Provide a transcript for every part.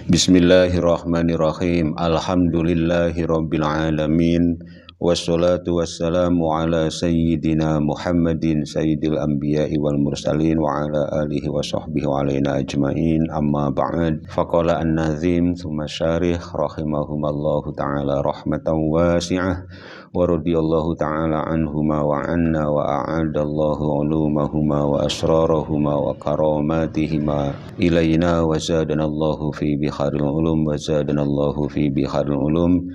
Bismillahirrahmanirrahim. Alhamdulillahirabbil alamin. Wassalatu wassalamu ala sayyidina Muhammadin sayyidil anbiya'i wal mursalin wa ala alihi wa sahbihi wa alaina ajmain. Amma ba'd. Faqala an-nazim thumma syarih rahimahumallahu ta'ala rahmatan wasi'ah wa radiyallahu ta'ala anhuma wa anna wa a'adallahu ulumahuma wa asrarahuma wa karamatihima ilayna wa zadanallahu fi biharil ulum wa zadanallahu fi biharil ulum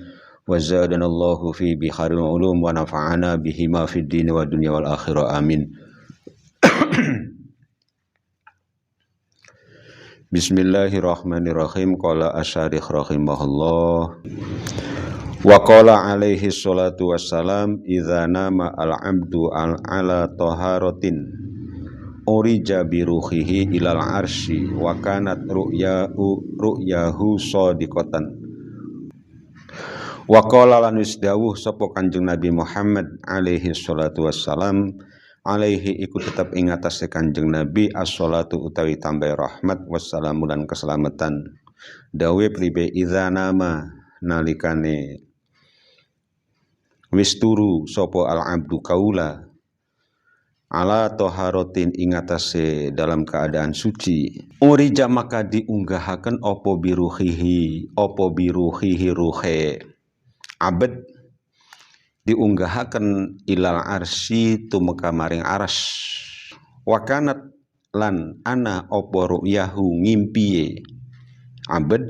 wa zadanallahu fi biharil ulum wa nafa'ana bihima fid dini wa dunya wal akhirah amin. Bismillahirrahmanirrahim. Qala asyarih rahimahullah wa qala alaihi salatu wassalam idza nama al-abdu ala taharatin urija bi ruhihi ilal arsy wa kanat ru'yahu shadiqatan wa qala lan isdawuh sapa Kanjeng Nabi Muhammad alaihi salatu wassalam alaihi iku tetep ing atase Kanjeng Nabi as-salatu utawi tambah rahmat wassalamu dan keselamatan dawe pribe idza nama nalikane wis turu sapa al-abdu kaula ala taharatin ing atase dalam keadaan suci urija maka diunggahaken apa biruhihi ruhe abad diunggahaken ilal arsy tumeka maring aras wakanat lan ana apa ru'yahu ngimpiye abad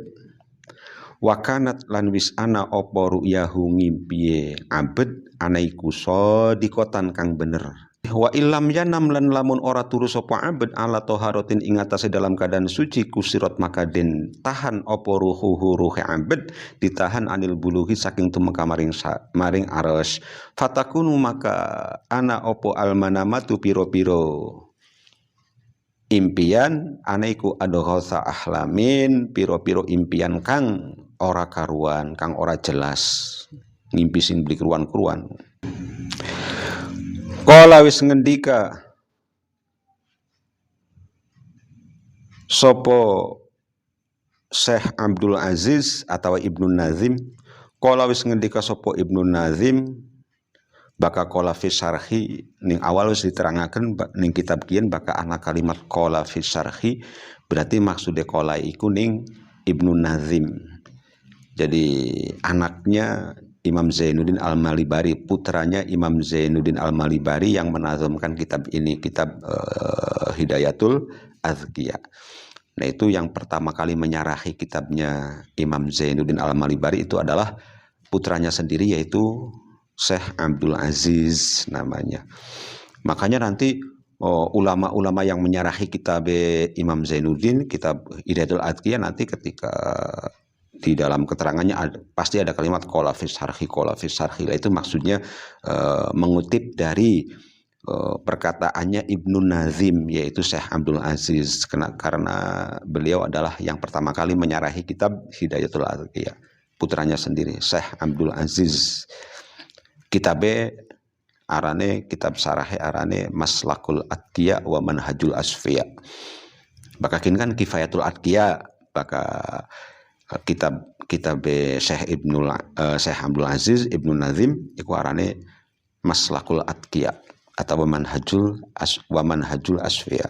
wakanat lan wis ana apa ru'yahu ngimpiye abad anaiku shadiqatan kang bener wa illam yanam lan lamun ora turu sapa abad ala taharatin ing atase dalam keadaan suci kusirat maka den tahan apa ruhe abad ditahan anil buluhi saking tumeka maring aras fatakunu maka ana apa almanamatu piro-piro impian anaiku adghasa ahlamin piro-piro impian kang ora karuan kang ora jelas ngimpi sing beli keruan-keruan. Qala wis ngendika sopo Syekh Abdul Aziz atau Ibnu Nazim. Qala wis ngendika sopo Ibnu Nazim baka qala fi syarhi ning awal wis diterangaken ning kitab kiyen baka ana kalimat qala fi syarhi berarti maksude qala iku ning Ibnu Nazim. Jadi anaknya Imam Zainuddin Al-Malibari, putranya Imam Zainuddin Al-Malibari yang menazamkan kitab ini, kitab Hidayatul Azkiya. Nah itu yang pertama kali menyarahi kitabnya Imam Zainuddin Al-Malibari itu adalah putranya sendiri yaitu Syekh Abdul Aziz namanya. Makanya nanti ulama-ulama yang menyarahi kitab Imam Zainuddin, kitab Hidayatul Azkiya nanti ketika di dalam keterangannya pasti ada kalimat qala fi syarhi itu maksudnya mengutip dari perkataannya Ibnu Nazim yaitu Syekh Abdul Aziz karena beliau adalah yang pertama kali menyarahi kitab Hidayatul Azkiya putranya sendiri Syekh Abdul Aziz. Kitabe arane kitab sarahe arane Maslakul Atqiya wa Manhajul Asfiya. Bakakin kan Kifayatul Atqiya baka kitab Syekh Abdul Aziz Ibnu Nazim iku arane Maslakul Atqiya atau Manhajul Asfiya.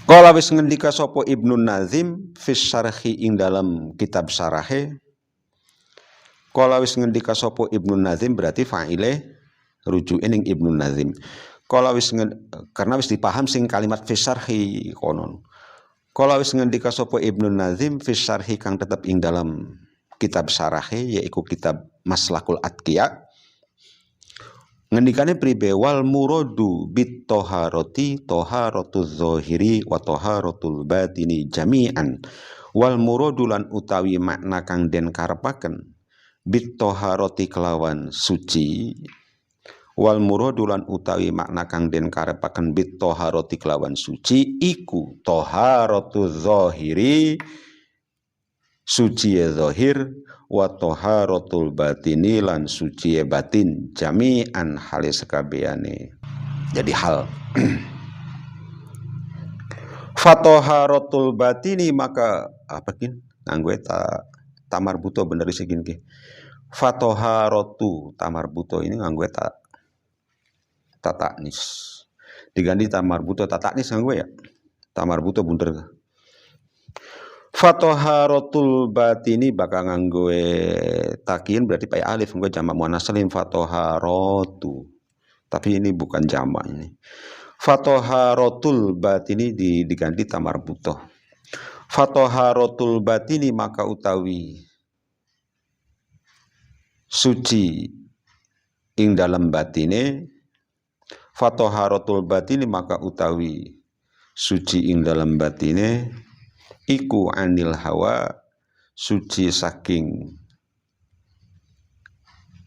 Qala wis ngendika sapa Ibnu Nazim fi syarhi ing dalam kitab sarahe. Qala wis ngendika sapa Ibnu Nazim berarti fa'ile rujuke ning Ibnu Nazim. Qala wis karena wis dipaham sing kalimat fi syarhi konon. Qala wis ngendika sapa Ibnu Nazim fi syarhi kang tetep ing dalam kitab syarahe yaiku kitab Maslakul Atqiya. Ngendikane pribe wal muradu bit taharati taharatuz zahiri wa taharatul batini jami'an. Wal muradu lan utawi makna kang den karepaken bit taharati kelawan suci. Wal muradulan utawi makna kang den karepaken bit taharati kelawan suci iku taharatuz zahiri suci zahir wa taharatul batini lan suci batin jami'an hale sekabehane. Jadi hal Fatoharatul batini maka apa kin nganggo tamar buto bener segin ki. Fatoharatu tamar buto ini nganggo tataknis. Diganti tamar buto tataknis nganggo ya. Tamar buto bunder. Fatoharatul batini bakal nganggo takin berarti pakai alif nganggo jamak muannas salim fatoharatu. Tapi ini bukan jamak ini. Fatoharatul batini diganti tamar buto. Fatoharatul batini maka utawi suci ing dalam batine. Fatoharatul batini maka utawi suci ing dalam batine iku anil hawa suci saking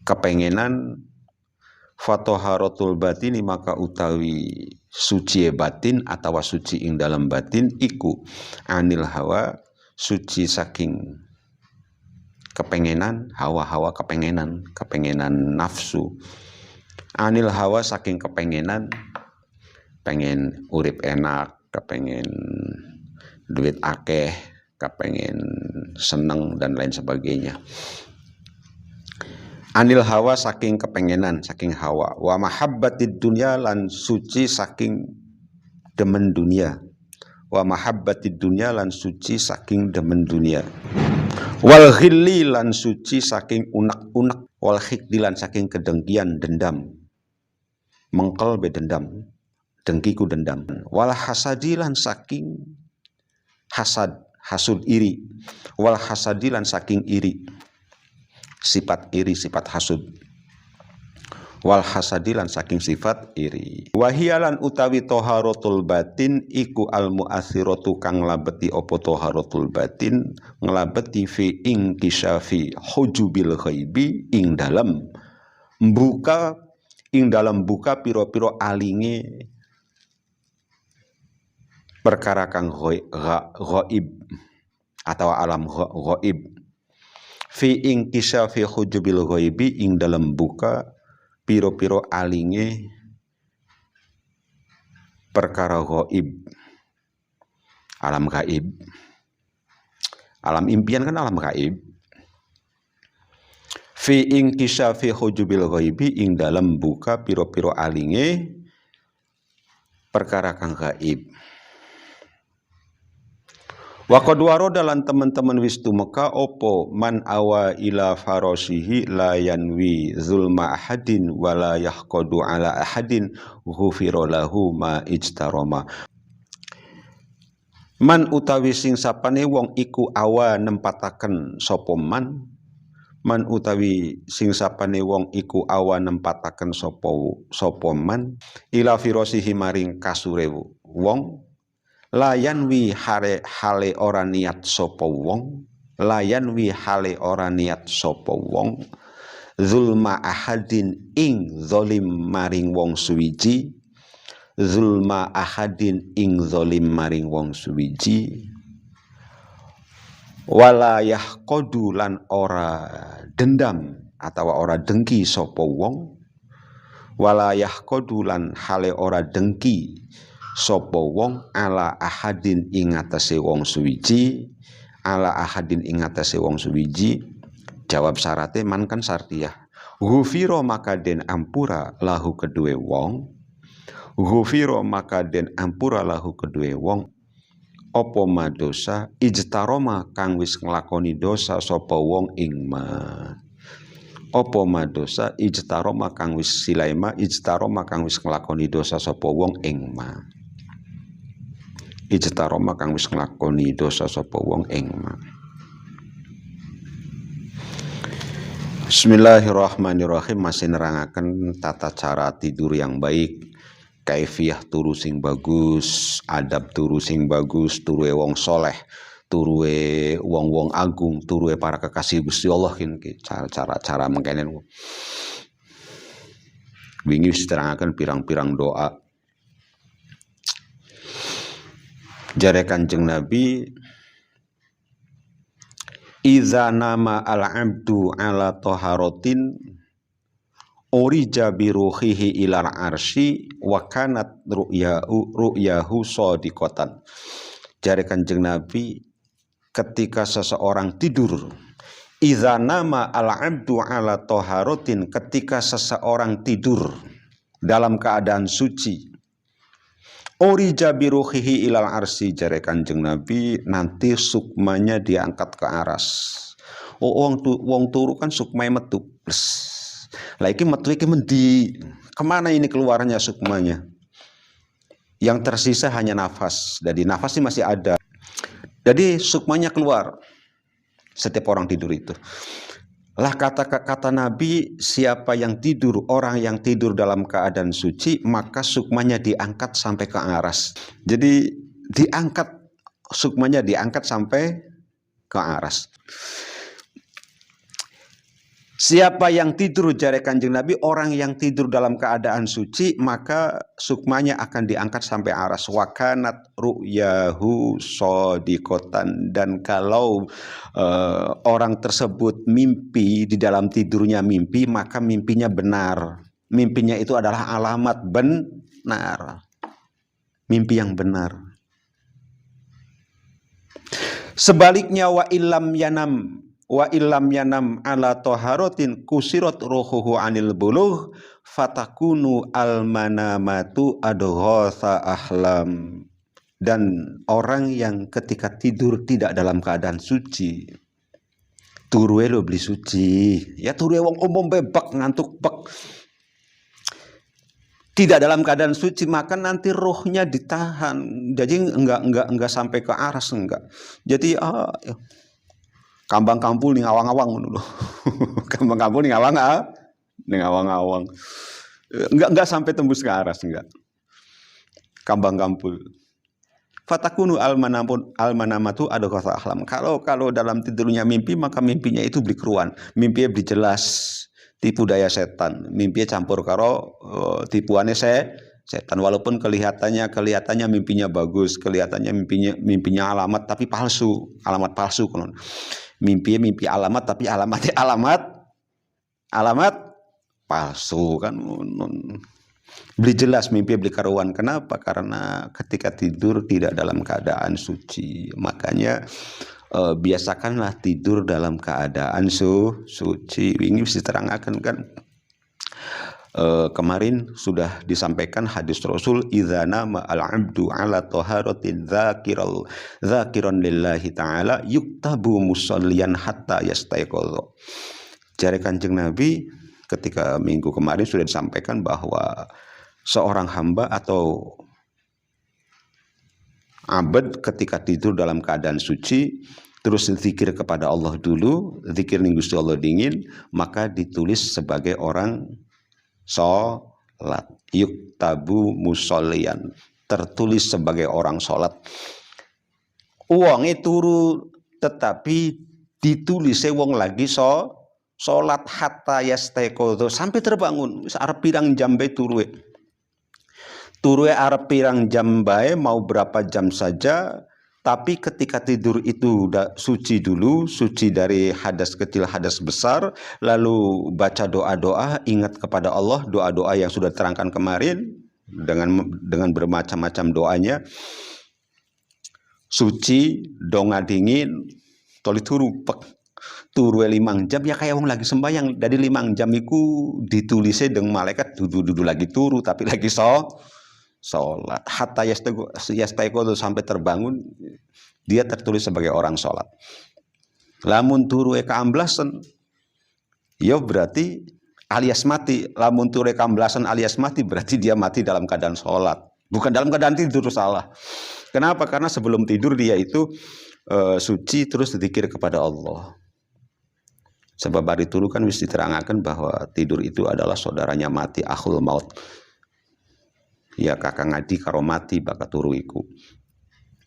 kepengenan. Fatoharatul batini maka utawi suci batin atau suci ing dalam batin iku anil hawa suci saking kepengenan. Hawa kepengenan nafsu. Anil hawa saking kepengenan, pengen urip enak, kepengen duit akeh, kepengen seneng dan lain sebagainya. Anil hawa saking kepengenan, saking hawa. Wa mahabbatid dunya lan suci saking demen dunia. Wa mahabbatid dunya lan suci saking demen dunia. Wal ghilli lan suci saking unek-unek. Wal khikdi lan saking kedengkian dendam. Mengkel be dendam. Dengkiku dendam. Wal hasadi lan saking hasud iri. Wal hasadi lan saking iri. Sifat iri, sifat hasud. Wal hasadilan saking sifat iri. Wahiyalan utawi toharotul batin iku al mu'athiratu kang nglabeti opo toharotul batin nglabeti fi ing kisyafi hujubil ghaibi ing dalam buka piro-piro alinge perkara kang ghaib atau alam ghaib. Fi ing kisyafi hujubil ghaibi ing dalam buka piro-piro alinge perkara ghaib. Alam gaib. Alam impian kan alam gaib. Fi ing kisyafi hujubil ghaibi ing dalam buka piro-piro alinge perkara kang gaib. Wa qad warada lan teman-teman wis tumeka opo man awa ila farasihi la yanwi zulma ahadin wala yahqadu ala ahadin ghufira lahu ma ijtarama. Man utawi sing sapane wong iku awa nempataken sapa man utawi sing sapane wong iku awa nempataken sapa man ila firasihi maring kasure wong layanwi hale ora niat sapa wong layanwi hale ora niat sapa wong zulma ahadin ing zalim maring wong suwiji zulma ahadin ing zalim maring wong suwiji wala yahqadu lan ora dendam atau ora dengki sapa wong wala yahqadu lan hale ora dengki sapa wong ala ahadin ing atase wong suwiji ala ahadin ing atase wong suwiji. Jawab syaratnya man kan syartiyah. Ghufira maka den ampura lahu kedue wong. Ghufira maka den ampura lahu kedue wong apa madosa ijtaroma kang wis nglakoni dosa sapa wong ing ma. Apa madosa ijtaroma kang wis silaima ijtaroma kang wis nglakoni dosa sapa wong ing ma. Ijtaroma kang wis nglakoni dosa sapa wong ing ma. Bismillahirrahmanirrahim. Masih nerangaken tata cara tidur yang baik, kaifiyah turu sing bagus, adab turu sing bagus, turuwe wong soleh, turuwe wong-wong agung, turuwe para kekasih Gusti Allah ki cara-cara mengkene. Wingi wis terangaken pirang-pirang doa. Jare Kanjeng Nabi, iza nama al-abdu ala toharotin urija biruhihi ilar arshi wa kanat ru'yahu sadiqatan. Jare Kanjeng Nabi, ketika seseorang tidur, idza nama al-'abdu ala taharatin, ketika seseorang tidur dalam keadaan suci, urija biruhihi ilal arsi, jare Kanjeng Nabi, nanti sukmanya diangkat ke aras. Wong turu kan sukmai metu. Lah iki metu iki mendi. Kemana ini keluarnya sukmanya? Yang tersisa hanya nafas. Jadi nafas ini masih ada. Jadi sukmanya keluar setiap orang tidur itu. Lah kata Nabi, siapa yang tidur, orang yang tidur dalam keadaan suci, maka sukmanya diangkat sampai ke aras. Jadi diangkat, sukmanya diangkat sampai ke aras. Siapa yang tidur, jare Kanjeng Nabi, orang yang tidur dalam keadaan suci, maka sukmanya akan diangkat sampai aras. Wa kanat ru'yahu shadiqatan, dan kalau orang tersebut mimpi, di dalam tidurnya mimpi, maka mimpinya benar. Mimpinya itu adalah alamat benar. Mimpi yang benar. Sebaliknya wa illam yanam ala taharatin kusirat ruhuhu anil buluh fatakunu almanamatu adghatha ahlam. Dan orang yang ketika tidur tidak dalam keadaan suci, turuwe lo beli suci, ya turuwe wong umum bebek ngantuk bek, tidak dalam keadaan suci, maka nanti rohnya ditahan. Jadi enggak sampai ke aras, enggak. Jadi kambang kampul ning awang-awang ngono lho. Kambang kampul ning awang-awang. Enggak sampai tembus ke aras, enggak. Kambang kampul. Fatakunu almanamatu adghatha ahlam. Kalau dalam tidurnya mimpi, maka mimpinya itu beli keruan. Mimpinya beli jelas, tipu daya setan. Mimpinya campur karo tipuannya setan. Walaupun kelihatannya mimpinya bagus, kelihatannya mimpinya alamat tapi palsu, alamat palsu kan. Mimpi alamat tapi alamat palsu kan. Beli jelas mimpi beli karuan. Kenapa? Karena ketika tidur tidak dalam keadaan suci. Makanya biasakanlah tidur dalam keadaan suci. Ini bisa diterangkan kan. Kemarin sudah disampaikan hadis Rasul, idza nama al-'abdu ala taharatin dzakiran lillahi ta'ala yuktabu musalliyan hatta yastaiqadha. Jare Kanjeng Nabi ketika minggu kemarin sudah disampaikan bahwa seorang hamba atau abad ketika tidur dalam keadaan suci, terus zikir kepada Allah dulu, zikir ning Gusti Allah dingin, maka ditulis sebagai orang sholat. Yuktabu musollian, tertulis sebagai orang sholat. Uangnya turu tetapi ditulis wong lagi sholat hatta yastaiqadha, sampai terbangun. Arep pirang jam bae turuwe arep pirang jam bae, mau berapa jam saja. Tapi ketika tidur itu suci dulu, suci dari hadas kecil, hadas besar, lalu baca doa-doa, ingat kepada Allah, doa-doa yang sudah terangkan kemarin, dengan bermacam-macam doanya, suci, donga dingin, toli turu, turu 5 jam, ya kayak wong lagi sembahyang. Dari 5 jam itu ditulisnya dengan malaikat, dudu lagi turu, tapi lagi sholat. Hatta yastaiqadha, sampai terbangun, dia tertulis sebagai orang sholat. Lamun turu keamblasan, ya berarti alias mati. Lamun turu keamblasan alias mati, berarti dia mati dalam keadaan sholat, bukan dalam keadaan tidur. Salah. Kenapa? Karena sebelum tidur dia itu suci, terus zikir kepada Allah. Sebab hari turu kan wis diterangkan bahwa tidur itu adalah saudaranya mati, akhul maut. Ya kakak ngadi karo mati baka turu iku.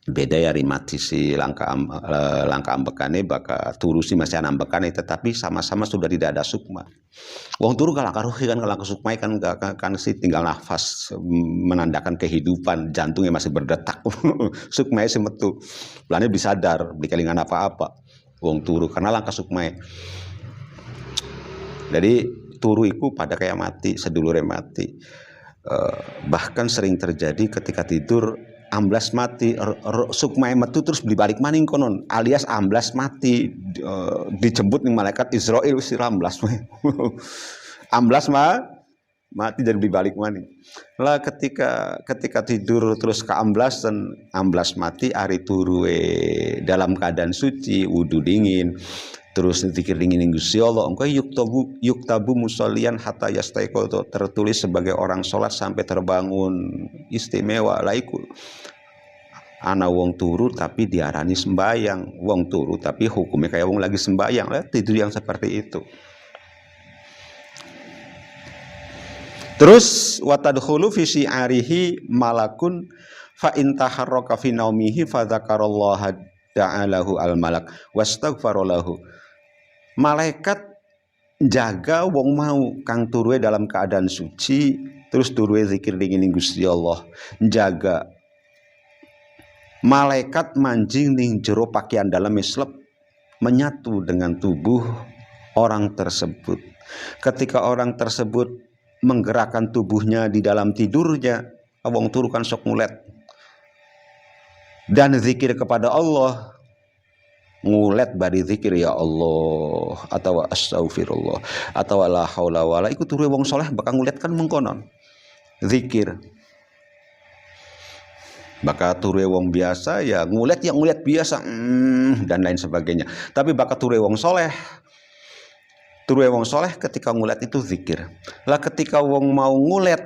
Beda ya mati si langka ambekane baka turu si masih ambekane, tetapi sama-sama sudah tidak ada sukma. Wong turu kalau karuhi kan, kalau sukma kan si tinggal nafas, menandakan kehidupan, jantungnya masih berdetak. Sukma si metu. Belane bisa sadar, beli kelingan apa-apa. Wong turu karena langkah sukma. Jadi turu iku pada kayak mati, sedulure mati. Bahkan sering terjadi ketika tidur amblas mati, sukmae metu terus beli balik maning konon, alias amblas mati, dijemput ning malaikat Israil wis amblas amblas mati dan beli balik maning. Lah ketika tidur terus keamblas dan amblas mati, ari turuwe dalam keadaan suci, wudu dingin, terus zikir dingin Gusti Allah, engko yuktabu musallian hatta yastaiqo, tertulis sebagai orang sholat sampai terbangun, istimewa. Laiku ana wong turu tapi diarani sembayang, wong turu tapi hukumnya kayak wong lagi sembayang. Lah tidur yang seperti itu. Terus watadkhulu fi syi'arihi malakun fa in taharraka fi naumihi fa dzakarallaha ta'alahu al malak wastaghfara lahu. Malaikat jaga wong mau kang turuwe dalam keadaan suci, terus turuwe zikir dingin Gusti Allah. Jaga malaikat manjing ning jero pakaian dalam islep menyatu dengan tubuh orang tersebut. Ketika orang tersebut menggerakkan tubuhnya di dalam tidurnya, wong turu kan sok ngulet dan zikir kepada Allah, ngulet bari zikir ya Allah atau astaghfirullah atau la haula wala, iku turu wong soleh bakal ngulet kan mengkonon zikir. Bakal turu wong biasa ya ngulet biasa dan lain sebagainya. Tapi bakal turu wong soleh, turu wong soleh ketika ngulet itu zikir. Lah ketika wong mau ngulet,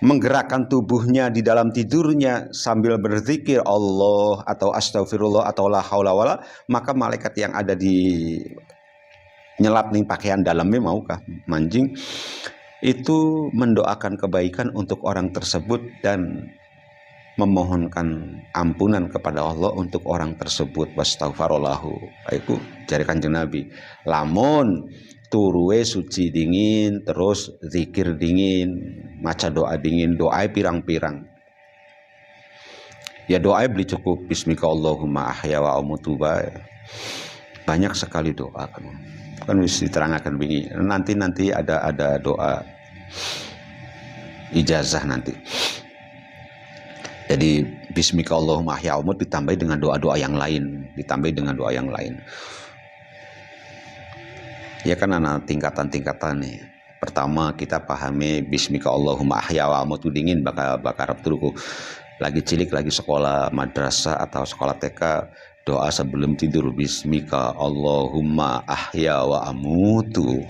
menggerakkan tubuhnya di dalam tidurnya sambil berzikir Allah atau astagfirullah atau la haula wala, maka malaikat yang ada di nyelap nih pakaian dalamnya maukah manjing itu mendoakan kebaikan untuk orang tersebut dan memohonkan ampunan kepada Allah untuk orang tersebut. Wastaghfarallahu. Itu jari Kanjeng Nabi. Lamun turuwe suci dingin, terus zikir dingin, maca doa dingin, doa pirang-pirang. Ya doa beli cukup bismika Allahumma ahya wa amutu. Banyak sekali doa kan mesti diterangkan begini. Nanti ada doa ijazah nanti. Jadi bismika Allahumma ahya wa amutu ditambahi dengan doa-doa yang lain, Ya kan ada tingkatan-tingkatan nih. Pertama kita pahami bismika Allahumma ahya wa amutu dingin bakar turuku. Lagi cilik lagi sekolah madrasah atau sekolah TK, doa sebelum tidur bismika Allahumma ahya wa amutu.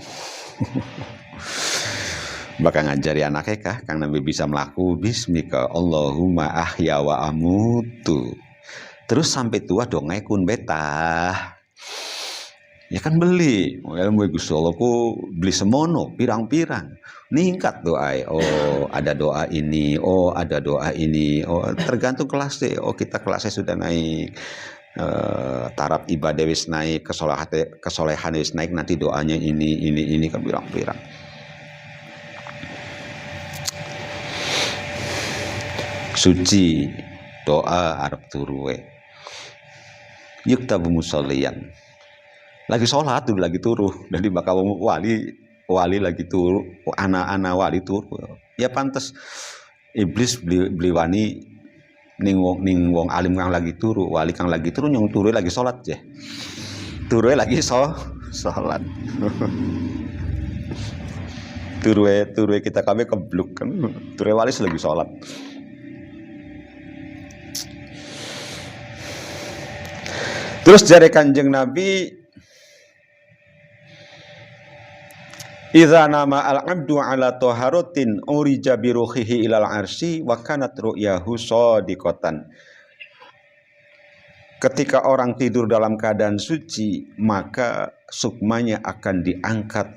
Bakal ngajari anaknya kah kang Nabi bisa melaku bismika Allahumma ahya wa amutu. Terus sampai tua dongeng kun betah. Ya kan beli, ilmu Gusti Allah ku beli semono pirang-pirang. Ningkat doa. Oh, ada doa ini. Oh, ada doa ini. Oh, tergantung kelasnya. Oh, kita kelasnya sudah naik. Taraf ibadah wis naik, kesolehan wis naik, nanti doanya ini kan pirang-pirang. Suci doa arep turuwe. Yuktabu musallian. Lagi sholat tuh lagi turu, jadi bakal wali lagi turu, anak-anak wali turu. Ya pantas iblis beli wani ning wong alim kang lagi turu, wali kang lagi turu nyong turu lagi sholat je. Turu lagi sholat. turu kita kami kebluk kan, turu wali lagi sholat. Terus jare Kanjeng Nabi, idza nama al-'abdu ala taharatin urija bi ruhihi ilal arsy wa kanat ru'yahu shadiqatan. Ketika orang tidur dalam keadaan suci, maka sukmanya akan diangkat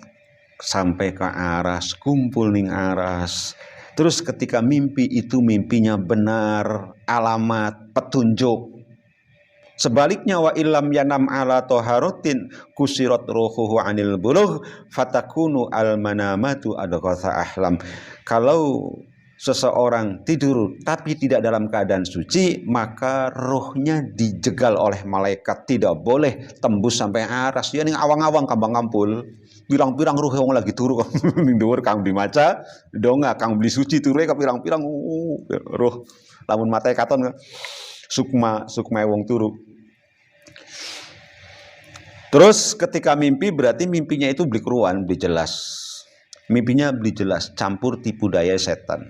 sampai ke aras, kumpul ning aras. Terus ketika mimpi itu mimpinya benar, alamat, petunjuk. Sebaliknya wa illam yanam ala taharatin kusirat ruhuhu anil bulugh fatakunu al manamatu adghatha ahlam. Kalau seseorang tidur tapi tidak dalam keadaan suci, maka rohnya dijegal oleh malaikat, tidak boleh tembus sampai aras. Ya ning awang-awang kambang kampul, pirang-pirang roh yang lagi turu ning dhuwur kang dimaca donga kang beli suci turu ka pirang-pirang roh lamun mate katon sukma wong turu. Terus ketika mimpi berarti mimpinya itu beli keruan, beli jelas. Mimpinya beli jelas, campur tipu daya setan.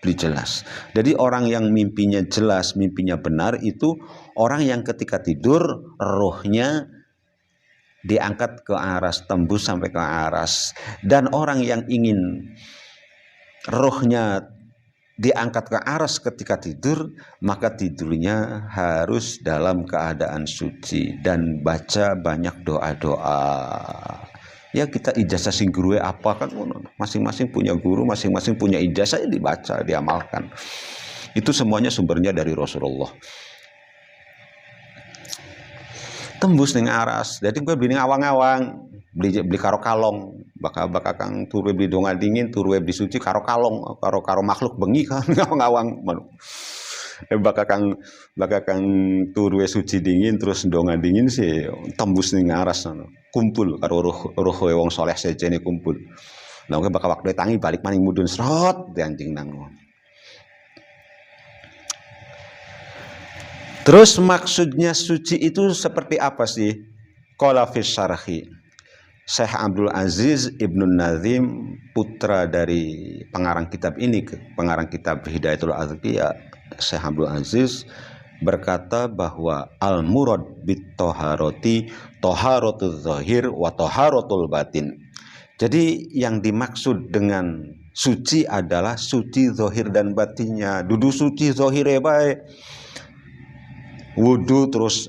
Beli jelas. Jadi orang yang mimpinya jelas, mimpinya benar itu orang yang ketika tidur rohnya diangkat ke aras, tembus sampai ke aras. Dan orang yang ingin rohnya diangkat ke aras ketika tidur, maka tidurnya harus dalam keadaan suci dan baca banyak doa-doa. Ya kita ijazah sing guru apa kan, masing-masing punya guru, masing-masing punya ijazah, ya dibaca, diamalkan. Itu semuanya sumbernya dari Rasulullah. Tembus ning aras, jadi gue beli ning awang-awang, beli karo kalong, bakal kang turu beli donga dingin, turu beli suci karo kalong, karo makhluk bengi kan awang-awang. Bakal kang turu suci dingin terus donga dingin sih tembus ning aras kumpul karo roh wong soleh sejene kumpul. Lah bakal waktu tangi balik maning mudun srot anjing nang. Terus maksudnya suci itu seperti apa sih? Qala fi syarhi. Syekh Abdul Aziz Ibnu Nazim, putra dari pengarang kitab ini, pengarang kitab Hidayatul Azkiya, Syekh Abdul Aziz berkata bahwa al-murad bit taharati taharatul zahir wa taharatul batin. Jadi yang dimaksud dengan suci adalah suci zahir dan batinnya. Dudu suci zahire bae. Wudu terus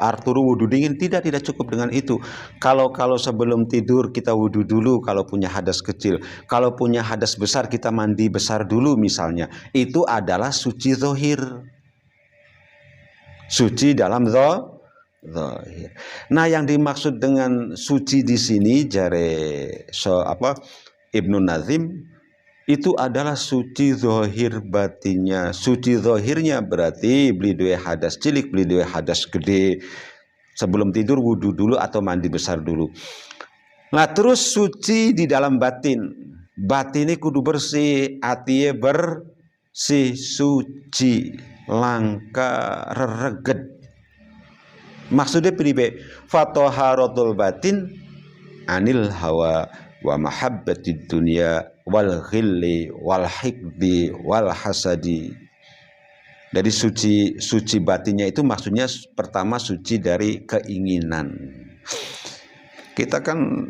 Arturu wudu dingin, tidak cukup dengan itu. Kalau sebelum tidur kita wudu dulu kalau punya hadas kecil, kalau punya hadas besar kita mandi besar dulu misalnya, itu adalah suci zahir, suci dalam zahir. Nah yang dimaksud dengan suci di sini jare Ibnu Nazim itu adalah suci zahir batinnya. Suci zahirnya berarti beli dua hadas cilik, beli dua hadas gede. Sebelum tidur wudu dulu atau mandi besar dulu. Nah terus suci di dalam batin. Batinnya kudu bersih, hatinya bersih, suci, langka, rereget. Maksudnya pribe? Fataharatul batin anil hawa wa mahabbatid dunya wal ghilli wal hikdi wal hasadi. Dari suci batinnya itu maksudnya pertama suci dari keinginan. Kita kan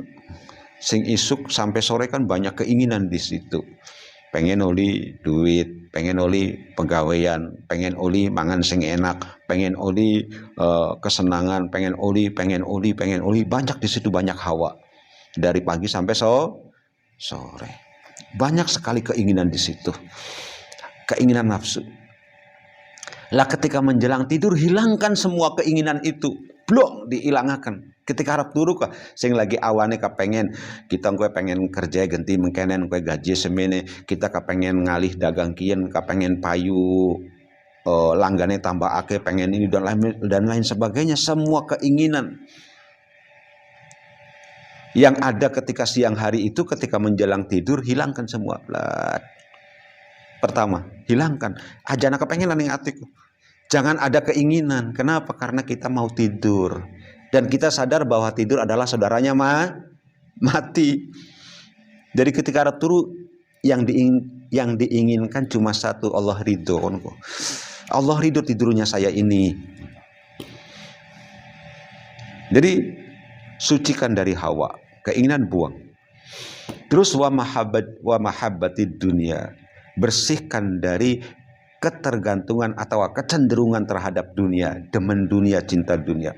sing isuk sampai sore kan banyak keinginan di situ. Pengen oli duit, pengen oli pegawaian, pengen oli mangan sing enak, pengen oli kesenangan, pengen oli, banyak di situ, banyak hawa. Dari pagi sampai sore. Banyak sekali keinginan di situ. Keinginan nafsu. Lah ketika menjelang tidur hilangkan semua keinginan itu. Blok dihilangkan. Ketika harap turu kah sing lagi awane kepengen kita pengen kerja ganti mengkenen gaji semene, kita kepengen ngalih dagang kien, kepengen payu langgane tambah ake, pengen ini dan lain sebagainya. Semua keinginan yang ada ketika siang hari itu, ketika menjelang tidur hilangkan semua. Pertama, hilangkan ajana kepengenan yang atiku. Jangan ada keinginan. Kenapa? Karena kita mau tidur. Dan kita sadar bahwa tidur adalah saudaranya mati. Jadi ketika harap turu yang diinginkan cuma satu, Allah ridho. Allah ridho tidurnya saya ini. Jadi sucikan dari hawa, keinginan buang. Terus wa mahabbatid dunia, bersihkan dari ketergantungan atau kecenderungan terhadap dunia, demen dunia, cinta dunia.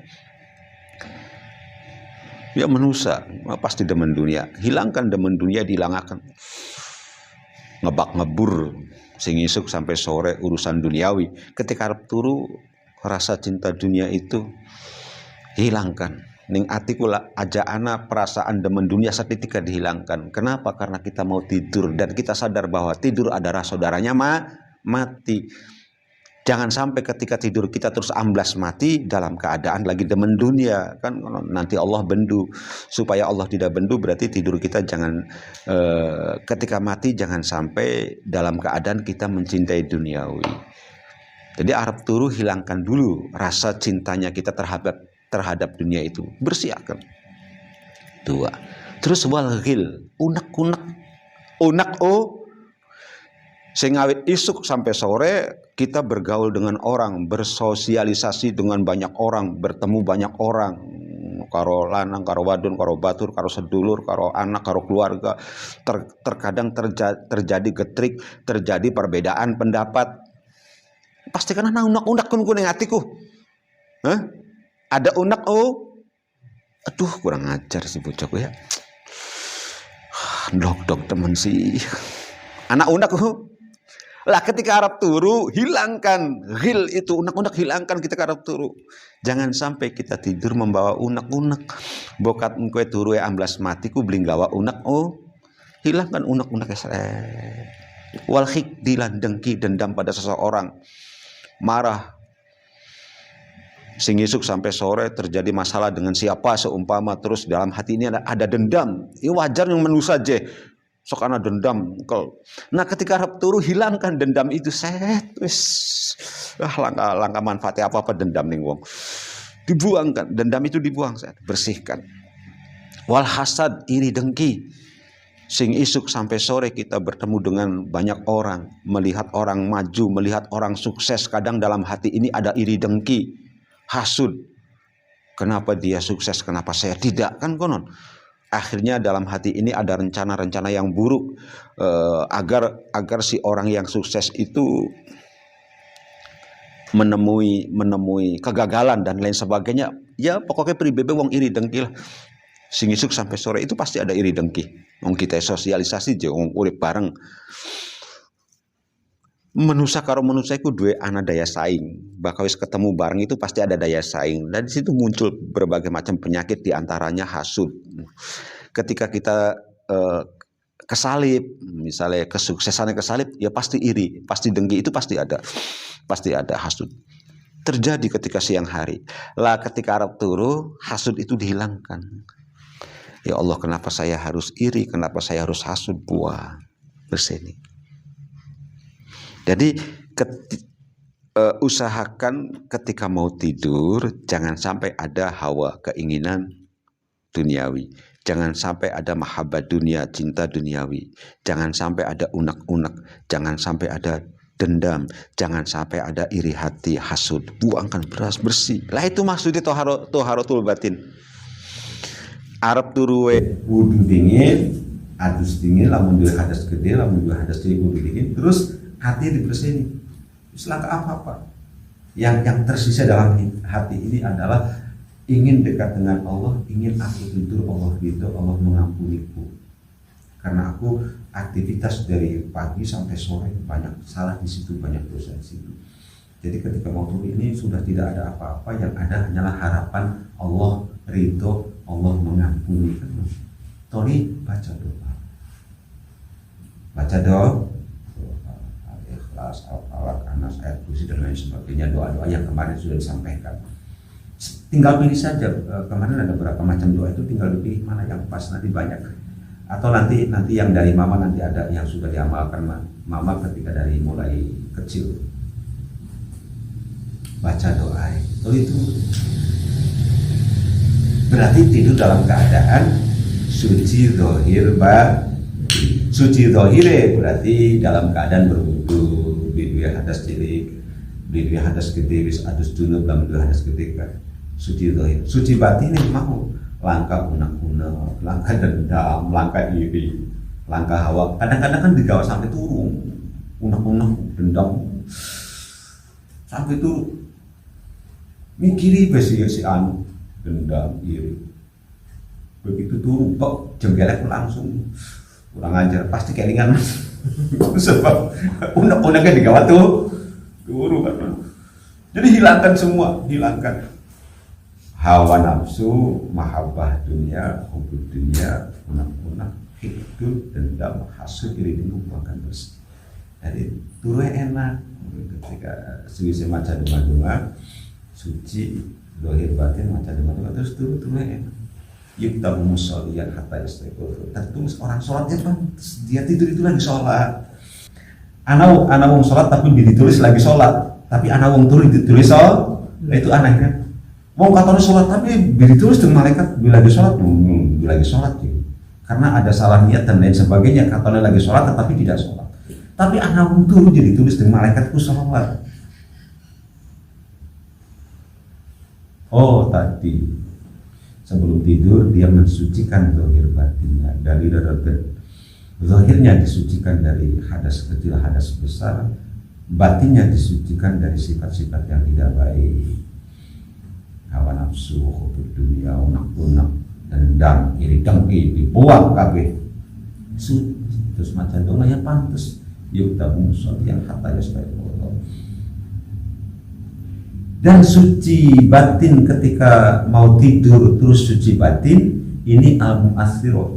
Ya manusia pasti demen dunia, hilangkan demen dunia, dihilangkan. Ngebak ngebur sing isuk sampai sore urusan duniawi. Ketika harap turu rasa cinta dunia itu hilangkan. ning atiku aja ana perasaan demen dunia seketika dihilangkan. Kenapa? Karena kita mau tidur dan kita sadar bahwa tidur adalah saudaranya mati. Jangan sampai ketika tidur kita terus amblas mati dalam keadaan lagi demen dunia, kan nanti Allah bendu. Supaya Allah tidak bendu berarti tidur kita jangan ketika mati jangan sampai dalam keadaan kita mencintai duniawi. Jadi Arab turu hilangkan dulu rasa cintanya kita terhadap dunia itu, bersihkan. 2. Terus wal ghil, unek-unek. Sing awit isuk sampai sore kita bergaul dengan orang, bersosialisasi dengan banyak orang, bertemu banyak orang, karo lanang, karo wadon, karo batur, karo sedulur, karo anak, karo keluarga. Terkadang terjadi getrik, terjadi perbedaan pendapat. Pasti kan ana unek-unek kun ning atiku. Ada unek aduh kurang ajar si bocahku ya. Dok temen sih. Anak unek lah ketika Arab turu hilangkan ghil itu unek-unek, hilangkan ketika Arab turu. Jangan sampai kita tidur membawa unek-unek. Bokat engkoe turu ya amblas mati ku bling gawa unek hilangkan unek-unek wal hikdilan dengki dendam pada seseorang. Marah sing isuk sampai sore terjadi masalah dengan siapa seumpama terus dalam hati ini ada dendam. Ini wajar yang manusia aja. Sok ana dendam nah ketika Arab turu hilangkan dendam itu langkah manfaatnya apa dendam ning wong dibuangkan, dendam itu dibuang, bersihkan. Wal hasad, iri dengki. Sing isuk sampai sore kita bertemu dengan banyak orang, melihat orang maju, melihat orang sukses, kadang dalam hati ini ada iri dengki, hasud. Kenapa dia sukses, kenapa saya tidak, kan konon. Akhirnya dalam hati ini ada rencana-rencana yang buruk agar si orang yang sukses itu menemui kegagalan dan lain sebagainya. Ya pokoknya pribebe wong iri dengki lah. Sing isuk sampai sore itu pasti ada iri dengki. Wong kita sosialisasi je wong urip bareng. Manusia karo manusia iku duwe ana daya saing. Bakal wis ketemu bareng itu pasti ada daya saing. Dan di situ muncul berbagai macam penyakit, diantaranya hasud. Ketika kita kesalip, misalnya kesuksesannya kesalip, ya pasti iri, pasti dengki, itu pasti ada hasud. Terjadi ketika siang hari. Lah ketika Arab turu, hasud itu dihilangkan. Ya Allah, kenapa saya harus iri, kenapa saya harus hasud? Buah bersini. Jadi usahakan ketika mau tidur jangan sampai ada hawa keinginan duniawi, jangan sampai ada mahabbah dunia, cinta duniawi, jangan sampai ada unek-unek, jangan sampai ada dendam, jangan sampai ada iri hati, hasud. Buangkan, beras bersih. Lah itu maksudnya toharotul batin. Arab turuwe wudu dingin, adus dingin, lamun dua hadas gede, lamun dua hadas cilik wudu dingin, terus hati dibersihin. Selangkah apa-apa yang tersisa dalam hati ini adalah ingin dekat dengan Allah, ingin aku tidur, Allah ridho, Allah mengampuniku. Karena aku aktivitas dari pagi sampai sore banyak salah di situ, banyak dosa di situ. Jadi ketika mau turun ini sudah tidak ada apa-apa, yang ada hanyalah harapan Allah ridho, Allah mengampuni. Tori baca doa. Al-Falaq, Anas, ayat kursi dan lain sebagainya, doa-doa yang kemarin sudah disampaikan. Tinggal pilih saja, kemarin ada beberapa macam doa itu, tinggal dipilih mana yang pas, nanti banyak. Atau nanti yang dari mama nanti ada yang sudah diamalkan mama ketika dari mulai kecil. Baca doa itu berarti tidur dalam keadaan suci zahir suci zahire, berarti dalam keadaan berwudu, dua hadas cilik, dua hadas gede, wis adus junub, dalam dua hadas gede kan suci zahir. Suci batin ini mau langkah unek-unek, langkah dendam, langkah iri, langkah hawa. Kadang-kadang kan digawa sampai turun, unek-unek, dendam sampai turun. Mikiri besi si anu dendam, iri. Begitu turun kok jenggelek langsung kurang ajar, pasti kelingan. Sebab unek-uneknya digawa tuh turu kan. Jadi hilangkan semua, hilangkan hawa nafsu, mahabbah dunia, hubud dunia, unak-unak, hidup, dendam, hasud, iri dengki bahkan terus. Jadi turu enak ketika suwise maca donga-donga suci zahir batin maca donga-donga terus turu enak. Yuktabu musolliyan hatta yastayqidh. Tertulis orang sholatnya pantes dia tidur itu lagi sholat. Ana wong sholat tapi ditulis lagi sholat. Tapi ana wong turu ditulis sholat. Itu anehnya. Wong katanya sholat tapi ditulis dengan malaikat bila lagi sholat, bila lagi sholat ya. Karena ada salah niat dan lain sebagainya. Katanya lagi sholat tetapi tidak sholat. Tapi ana wong turu jadi tulis dengan malaikat itu sholat. Oh tadi sebelum tidur dia mensucikan zahir batinnya dari zahirnya disucikan dari hadas kecil, hadas besar, batinnya disucikan dari sifat-sifat yang tidak baik, hawa nafsu, hubud dunia, unak-unak, dendam, iri dengki, dibuang kabeh suci. Terus maca donga ya pantes yuktabu musolliyan hatta yastayqidh. Dan suci batin ketika mau tidur terus suci batin ini al-mu'assiru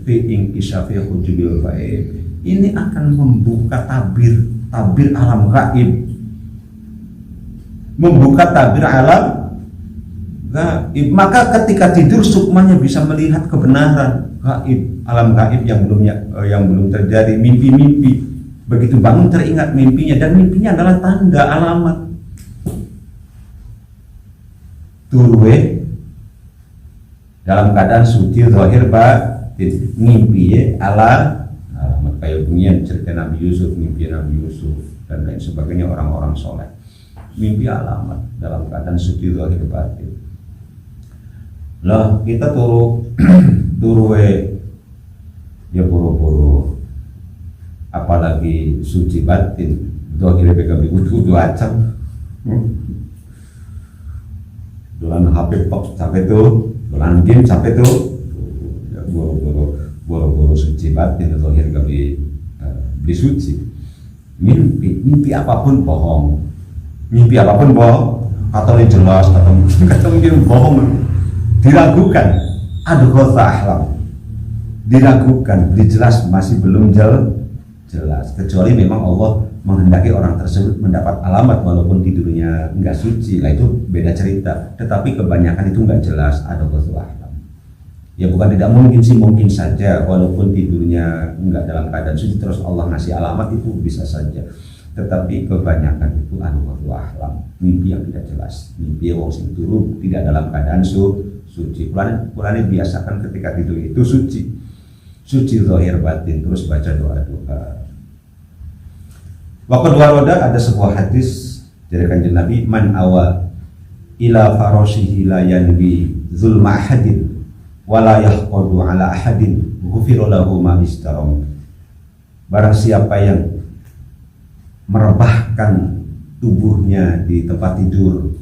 fi inkishafi hujubil ghaib. Ini akan membuka tabir alam gaib. Membuka tabir alam gaib. Maka ketika tidur sukmanya bisa melihat kebenaran gaib, alam gaib yang belum terjadi, mimpi-mimpi. Begitu bangun teringat mimpinya dan mimpinya adalah tanda alamat. Turwe dalam keadaan suci zahir batin ngimpi ala alamat kayak bunyian cerita Nabi Yusuf, mimpi Nabi Yusuf dan lain sebagainya orang-orang soleh mimpi alamat dalam keadaan suci zahir batin. Lah kita turwe ya buru-buru apalagi suci batin zahir pegang di kudu acam. Dolan HP sampai tuh, dolan game sampai tuh, boro-boro suci batin atau akhir kami beli suci. Mimpi apapun bohong, katanya jelas, kata mungkin bohong, diragukan, aduh kota ahlam, diragukan, jelas masih belum jelas, kecuali memang Allah menghendaki orang tersebut mendapat alamat walaupun tidurnya enggak suci, lah itu beda cerita. Tetapi kebanyakan itu enggak jelas, ada kesulitan. Ya bukan tidak mungkin sih, mungkin saja walaupun tidurnya enggak dalam keadaan suci terus Allah ngasih alamat itu bisa saja. Tetapi kebanyakan itu kesulitan, mimpi yang tidak jelas, mimpi wong sing turu tidak dalam keadaan suci. Kulane biasakan ketika tidur itu suci zahir batin terus baca doa-doa. Waktu dua roda ada sebuah hadis dari kanjeng Nabi, man awa ila farashihi la yanbi zulma ahadin wala yahqadu ala ahadin ghufira lahu ma istaram. Barang siapa yang merebahkan tubuhnya di tempat tidur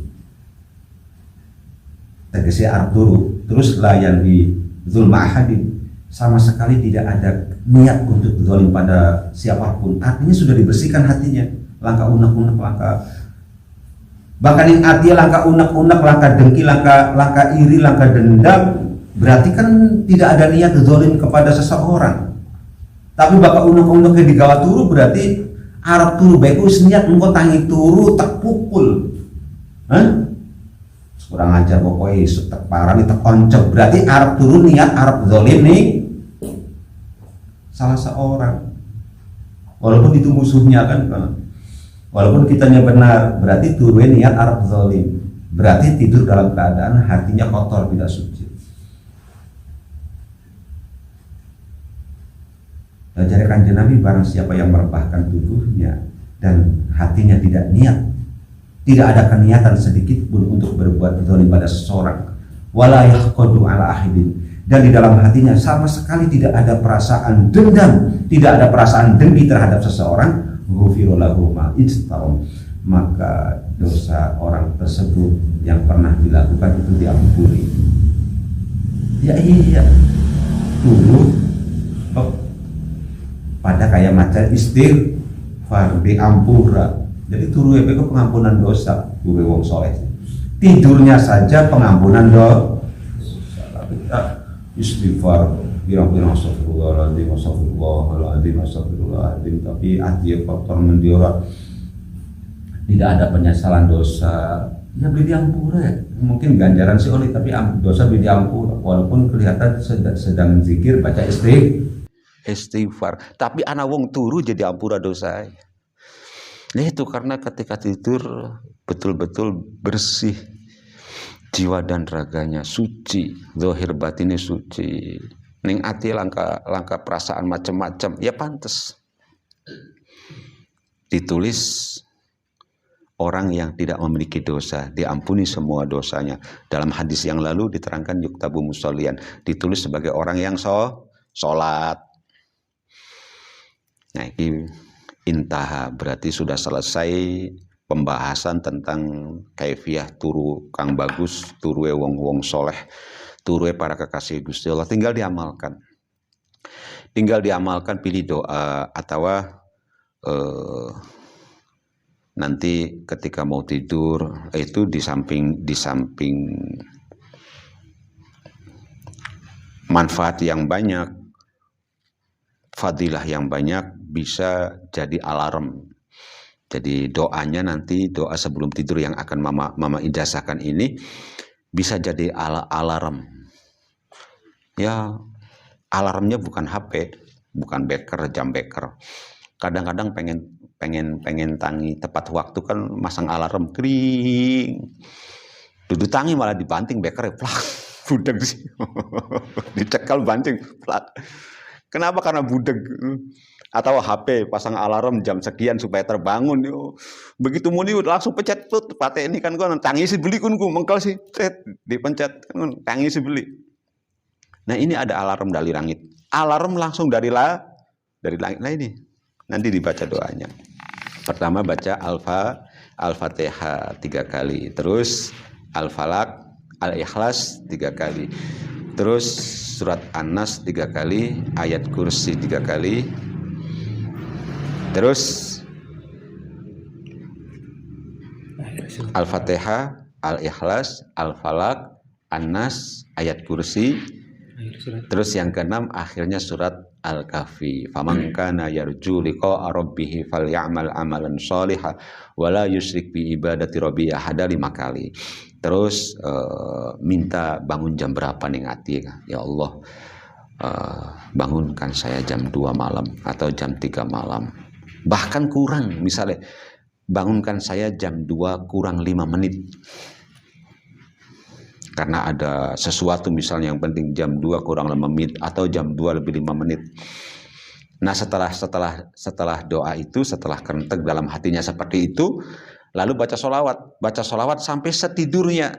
tegese arturu terus la yanbi zulma ahadin, sama sekali tidak ada niat untuk zalim pada siapapun, artinya sudah dibersihkan hatinya, langkah unek-unek, langkah bahkan yang artinya langkah unek-unek, langkah dengki, langkah iri, langkah dendam, berarti kan tidak ada niat zalim kepada seseorang. Tapi bakal unek-uneknya digawa turu berarti arep turu baik wis niat engko tangi turu tak pukul. Kurang ajar pokoknya tak parani tak oncok, berarti arep turu niat arep zalim nih salah seorang, walaupun itu musuhnya kan, walaupun kitanya benar, berarti turun niat Arab zalim, berarti tidur dalam keadaan hatinya kotor tidak suci. Dari kanjeng Nabi, barang siapa yang merebahkan tubuhnya dan hatinya tidak niat, tidak ada keniatan sedikit pun untuk berbuat zalim pada seseorang, wala yahqadu ala ahidin, dan di dalam hatinya sama sekali tidak ada perasaan dendam, tidak ada perasaan dengki terhadap seseorang, ghufira lahu ma istaram, maka dosa orang tersebut yang pernah dilakukan itu diampuni. Ya iya, dulu pada kayak macam istighfar diampura, jadi turu itu pengampunan dosa gue wong soleh tidurnya saja pengampunan dosa. Kita istighfar pirang-pirang astagfirullahaladzim, tapi hati kotor mendiora, tidak ada penyesalan dosa, ya beli diampura ya. Mungkin ganjaran sih oleh, tapi dosa beli diampura walaupun kelihatan sedang zikir baca istighfar, tapi anak wong turu jadi ampura dosa. Nah itu karena ketika tidur betul-betul bersih jiwa dan raganya, suci, zahir batinnya suci, ning ati langka perasaan macam-macam, ya pantas ditulis orang yang tidak memiliki dosa, diampuni semua dosanya. Dalam hadis yang lalu diterangkan yuktabu musollian, ditulis sebagai orang yang sholat. Nah ini intaha, berarti sudah selesai pembahasan tentang kaifiah turu kang bagus, turuwe wong-wong soleh, turuwe para kekasih Gusti Allah. Tinggal diamalkan, pilih doa atau nanti ketika mau tidur itu di samping manfaat yang banyak, fadilah yang banyak, bisa jadi alarm. Jadi doanya nanti, doa sebelum tidur yang akan mama ijazahkan ini bisa jadi alarm. Ya, alarmnya bukan HP, bukan beker, jam beker. Kadang-kadang pengen tangi tepat waktu kan masang alarm kering. Duduk tangi malah dibanting beker, plak, budeg sih. Dicekal banting, plak. Kenapa? Karena budeg. Atau HP pasang alarm jam sekian supaya terbangun. Begitu muni langsung pencet tuh pate ini kan kan tangisi beli kun mengkel sih dipencet kan tangisi beli. Nah ini ada alarm dari langit. Alarm langsung dari langit. Nah ini nanti dibaca doanya. Pertama baca Al-Fatihah 3 kali, terus Al-Falaq, Al-Ikhlas 3 kali, terus surat An-Nas 3 kali, ayat kursi 3 kali, terus Al-Fatihah, Al-Ikhlas, Al-Falaq, An-Nas, ayat kursi, terus yang keenam akhirnya surat Al-Kahfi. Faman kana yarju liqa'a rabbih falyamal amalan shalihan wala yusyrik bi ibadati rabbih ahada 5 kali. Terus minta bangun jam berapa ning ati, ya Allah, bangunkan saya jam 2 malam atau jam 3 malam. Bahkan kurang, misalnya bangunkan saya jam 2 kurang 5 menit. Karena ada sesuatu misalnya yang penting jam 2 kurang 5 menit atau jam 2 lebih 5 menit. Nah setelah doa itu, setelah kerentek dalam hatinya seperti itu, lalu baca sholawat sampai setidurnya,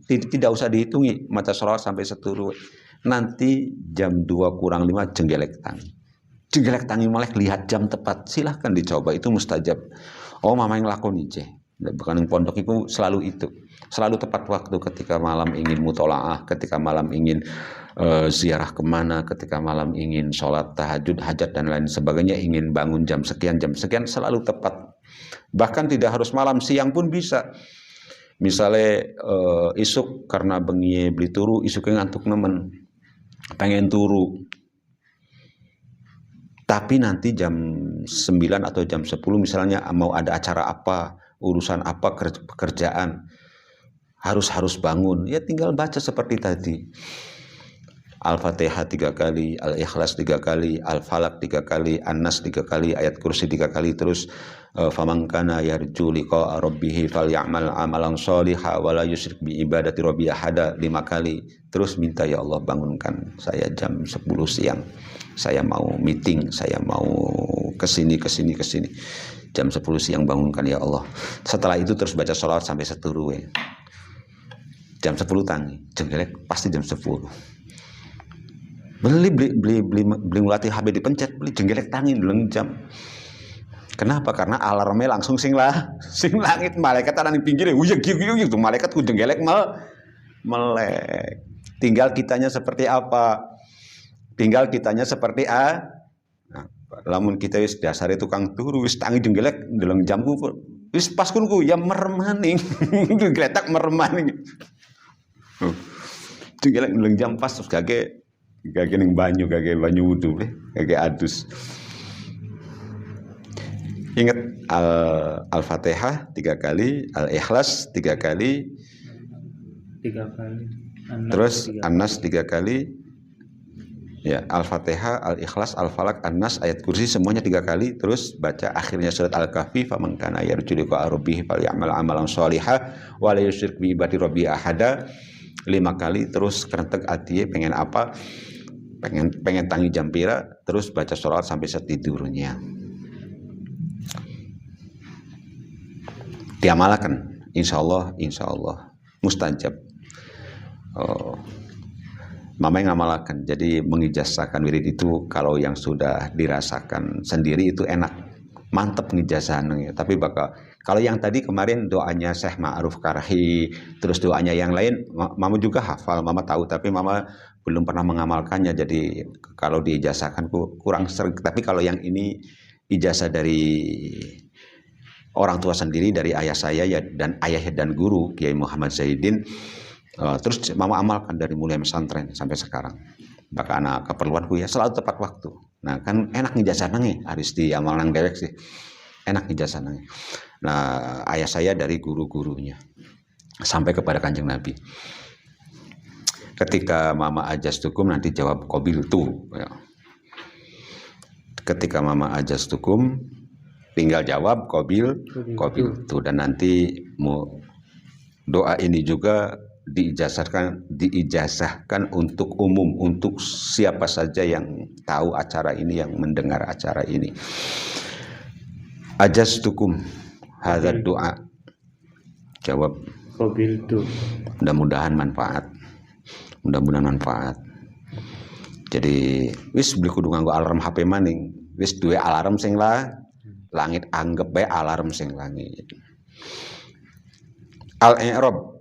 tidak usah dihitungi, baca sholawat sampai seturu. Nanti jam 2 kurang 5 jenggelek tangi malah lihat jam tepat, silahkan dicoba, itu mustajab. Oh mama yang lakoni ceh, bukan yang pondok itu selalu tepat waktu. Ketika malam ingin mutolaah, ketika malam ingin ziarah kemana, ketika malam ingin sholat tahajud, hajat dan lain sebagainya, ingin bangun jam sekian selalu tepat. Bahkan tidak harus malam, siang pun bisa. Misalnya isuk karena bengi beli turu, isuknya ngantuk nemen, pengen turu, tapi nanti jam 9 atau jam 10 misalnya mau ada acara apa, urusan apa, pekerjaan, harus bangun, ya tinggal baca seperti tadi. Al-Fatihah 3 kali, Al-Ikhlas 3 kali, Al-Falaq 3 kali, An-Nas 3 kali, ayat kursi 3 kali, terus faman kana yarju liqa'a rabbih falyamal amalan shalihan wala yusyrik bi ibadati rabbih ahada 5 kali. Terus minta, ya Allah bangunkan saya jam 10 siang. Saya mau meeting, saya mau kesini. Jam 10 siang bangunkan ya Allah. Setelah itu terus baca sholawat sampai seturu. Jam 10 tangi, jenggelek pasti jam 10. Beli ngelatih HP dipencet, beli jenggelek tangi dulu jam. Kenapa? Karena alarmnya langsung sing langit, malaikat ada di pinggirnya, uyek tuh malaikat ku jenggelek melek. Tinggal kitanya seperti apa? Tinggal kitanya seperti A. Nah, lamun kita wis dasare tukang turu wis tangi jenggelek ndeleng jamku Wis pas kunku ya meremaning. Gletak meremaning. Itu gelek jam pas terus gage ning banyu wudu gage adus. Ingat Al-Fatihah 3 kali, Al-Ikhlas 3 kali. 3 kali. Terus An-Nas 3 kali. Ya, Al-Fatihah, Al-Ikhlas, Al-Falaq, An-Nas, ayat kursi semuanya 3 kali. Terus baca akhirnya surat Al-Kahfi, faman kana yarju liqa rabbih falyamal amalan shalihah wa la yusyrik bi ibadati rabbih ahada 5 kali. Terus kerentek atiye pengen apa? Pengen tangi jam pira, terus baca sholawat sampai setidurnya. Diamalkan, insya Allah mustajab. Mama yang ngamalkan, jadi mengijazahkan wirid itu kalau yang sudah dirasakan sendiri itu enak, mantep ngijazahnya. Tapi kalau yang tadi kemarin doanya Syekh Ma'ruf Karhi, terus doanya yang lain, Mama juga hafal, Mama tahu, tapi Mama belum pernah mengamalkannya. Jadi kalau diijazahkan kurang sering. Tapi kalau yang ini ijazah dari orang tua sendiri, dari ayah saya ya, dan ayah dan guru Kiai Muhammad Zaidin. Terus Mama amalkan dari mulai pesantren sampai sekarang. Bahkan anak keperluanku ya selalu tepat waktu. Nah kan enak ngijazah nange, harus diamal nang dewek sih. Enak ngijazah nange. Nah ayah saya dari guru-gurunya sampai kepada Kanjeng Nabi. Ketika Mama ajas tukum nanti jawab qabil tu. Ya. Ketika Mama ajas tukum tinggal jawab qabil tu, dan nanti mau doa ini juga diijazahkan untuk umum, untuk siapa saja yang tahu acara ini, yang mendengar acara ini. Ajastukum hadzal doa, jawab qabiltu. Mudah-mudahan manfaat. Jadi wis beli kudu nganggo alarm HP maning, wis duwe alarm sing langit, anggap bae alarm sing langit. Al-i'rab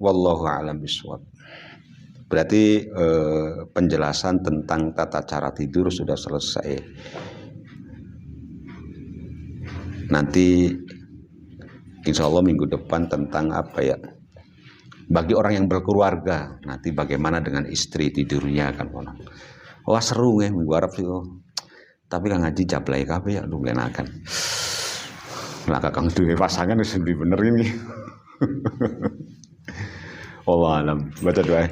wallahu a'lam bishawab. Berarti penjelasan tentang tata cara tidur sudah selesai. Nanti insya Allah minggu depan tentang apa ya? Bagi orang yang berkeluarga, nanti bagaimana dengan istri tidurnya kan? Wah seru ya minggu Arab sih. Tapi kan ngaji jablay kabeh ya lu enakan. Lah kakang duwe pasangan wis bener ini. Allah alam, baca doa.